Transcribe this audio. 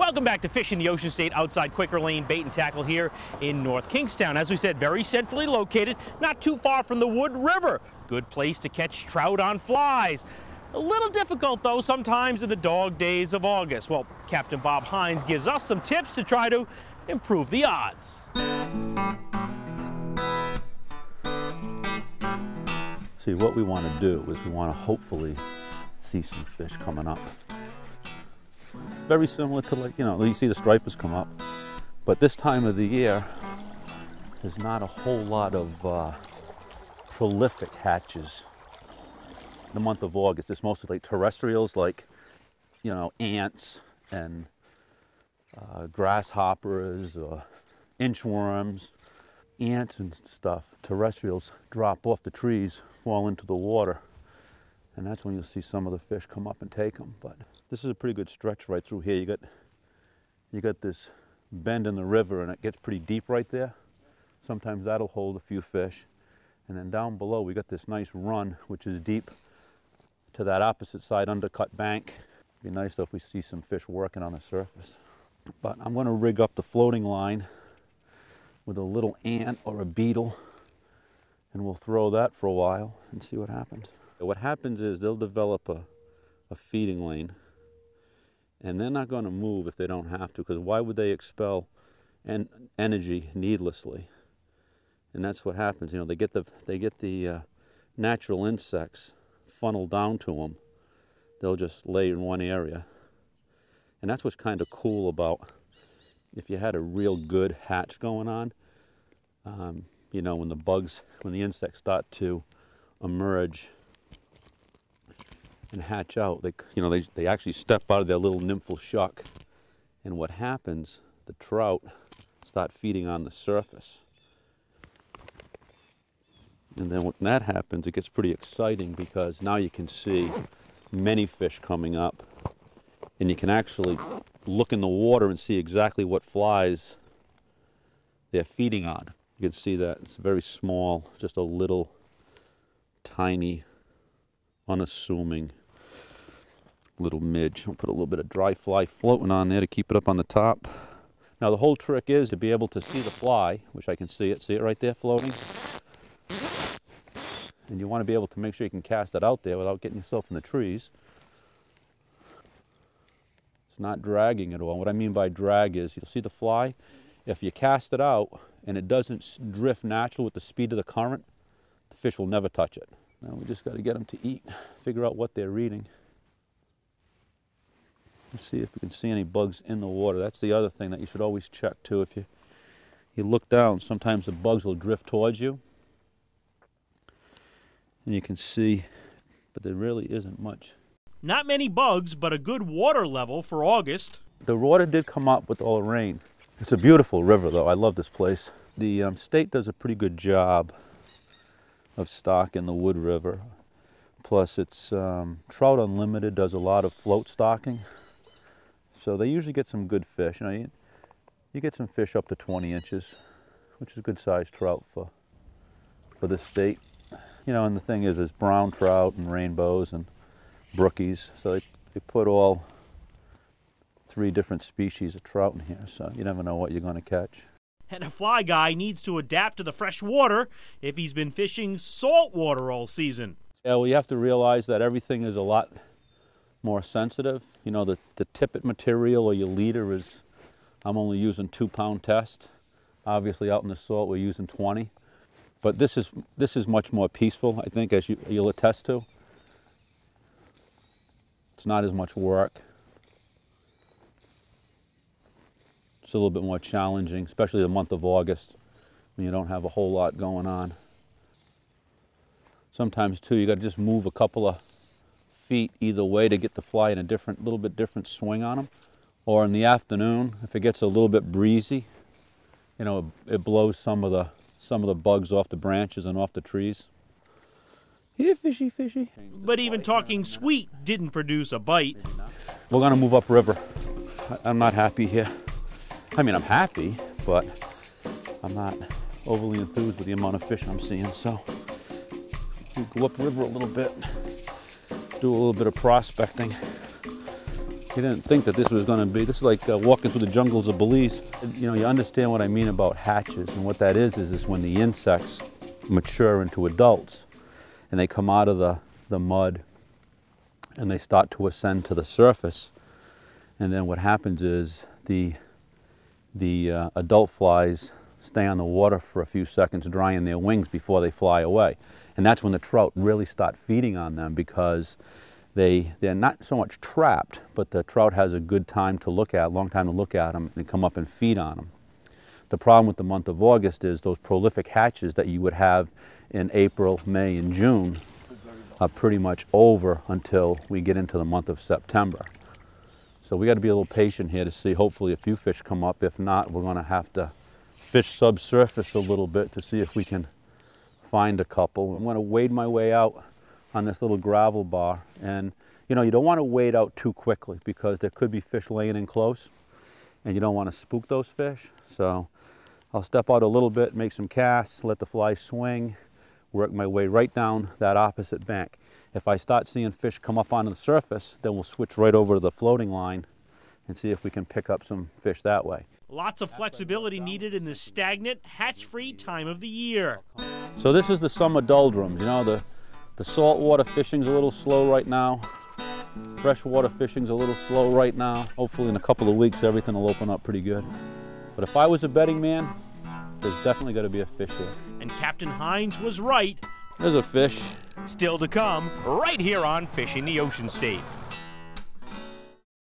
Welcome back to Fishing the Ocean State outside Quaker Lane Bait and Tackle here in North Kingstown. As we said, very centrally located, not too far from the Wood River. Good place to catch trout on flies. A little difficult though sometimes in the dog days of August. Well, Captain Bob Hines gives us some tips to try to improve the odds. See, what we want to do is we want to hopefully see some fish coming up. Very similar to, like, you see the stripers come up, but this time of the year there's not a whole lot of prolific hatches. The month of August, it's mostly like terrestrials, like ants and grasshoppers or inchworms. Ants and stuff, terrestrials, drop off the trees, fall into the water, and that's when you'll see some of the fish come up and take them. But this is a pretty good stretch right through here. You got this bend in the river, and it gets pretty deep right there. Sometimes that'll hold a few fish, and then down below we got this nice run, which is deep to that opposite side undercut bank. It'd be nice though if we see some fish working on the surface. But I'm going to rig up the floating line with a little ant or a beetle, and we'll throw that for a while and see what happens. What happens is they'll develop a feeding lane, and they're not going to move if they don't have to, because why would they expel energy needlessly? And that's what happens. They get the natural insects funneled down to them. They'll just lay in one area, and that's what's kind of cool about if you had a real good hatch going on. When the insects start to emerge and hatch out, they actually step out of their little nymphal shuck, and what happens, the trout start feeding on the surface. And then when that happens, it gets pretty exciting, because now you can see many fish coming up, and you can actually look in the water and see exactly what flies they're feeding on. You can see that it's very small, just a little tiny, unassuming little midge. I'll put a little bit of dry fly floating on there to keep it up on the top. Now the whole trick is to be able to see the fly, which I can see it right there floating. And you want to be able to make sure you can cast it out there without getting yourself in the trees. It's not dragging at all. What I mean by drag is, you'll see the fly, if you cast it out and it doesn't drift natural with the speed of the current, the fish will never touch it. Now we just got to get them to eat, figure out what they're eating. Let's see if we can see any bugs in the water. That's the other thing that you should always check too. If you look down, sometimes the bugs will drift towards you, and you can see, but there really isn't much. Not many bugs, but a good water level for August. The water did come up with all the rain. It's a beautiful river though. I love this place. The state does a pretty good job of stocking the Wood River. Plus it's Trout Unlimited does a lot of float stocking. So they usually get some good fish. You get some fish up to 20 inches, which is a good sized trout for this state. And the thing is, there's brown trout and rainbows and brookies. So they put all 3 different species of trout in here. So you never know what you're going to catch. And a fly guy needs to adapt to the fresh water if he's been fishing salt water all season. Yeah, well, you have to realize that everything is a lot more sensitive. The tippet material or your leader is, I'm only using 2-pound test. Obviously out in the salt we're using 20. But this is much more peaceful, I think, as you'll attest to. It's not as much work. It's a little bit more challenging, especially the month of August when you don't have a whole lot going on. Sometimes too, you got to just move a couple of feet either way to get the fly in a little bit different swing on them. Or in the afternoon, if it gets a little bit breezy, it blows some of the bugs off the branches and off the trees. Here, fishy, fishy. But even talking sweet didn't produce a bite. We're gonna move upriver. I'm not happy here. I mean, I'm happy, but I'm not overly enthused with the amount of fish I'm seeing. So we'll go upriver a little bit, do a little bit of prospecting. You didn't think that this was going to be, this is like walking through the jungles of Belize. You know, you understand what I mean about hatches, and what that is when the insects mature into adults and they come out of the mud and they start to ascend to the surface. And then what happens is the adult flies stay on the water for a few seconds drying their wings before they fly away. And that's when the trout really start feeding on them, because they're not so much trapped, but the trout has a good time to look at, long time to look at them and come up and feed on them. The problem with the month of August is those prolific hatches that you would have in April, May, and June are pretty much over until we get into the month of September. So we got to be a little patient here to see. Hopefully a few fish come up. If not, we're going to have to fish subsurface a little bit to see if we can find a couple. I'm going to wade my way out on this little gravel bar, and you know, you don't want to wade out too quickly because there could be fish laying in close and you don't want to spook those fish. So I'll step out a little bit, make some casts, let the fly swing, work my way right down that opposite bank. If I start seeing fish come up onto the surface, then we'll switch right over to the floating line and see if we can pick up some fish that way. Lots of flexibility needed in this stagnant, hatch-free time of the year. So this is the summer doldrums. You know, the saltwater fishing's a little slow right now. Freshwater fishing's a little slow right now. Hopefully in a couple of weeks everything will open up pretty good. But if I was a betting man, there's definitely got to be a fish here. And Captain Hines was right. There's a fish. Still to come, right here on Fishing the Ocean State.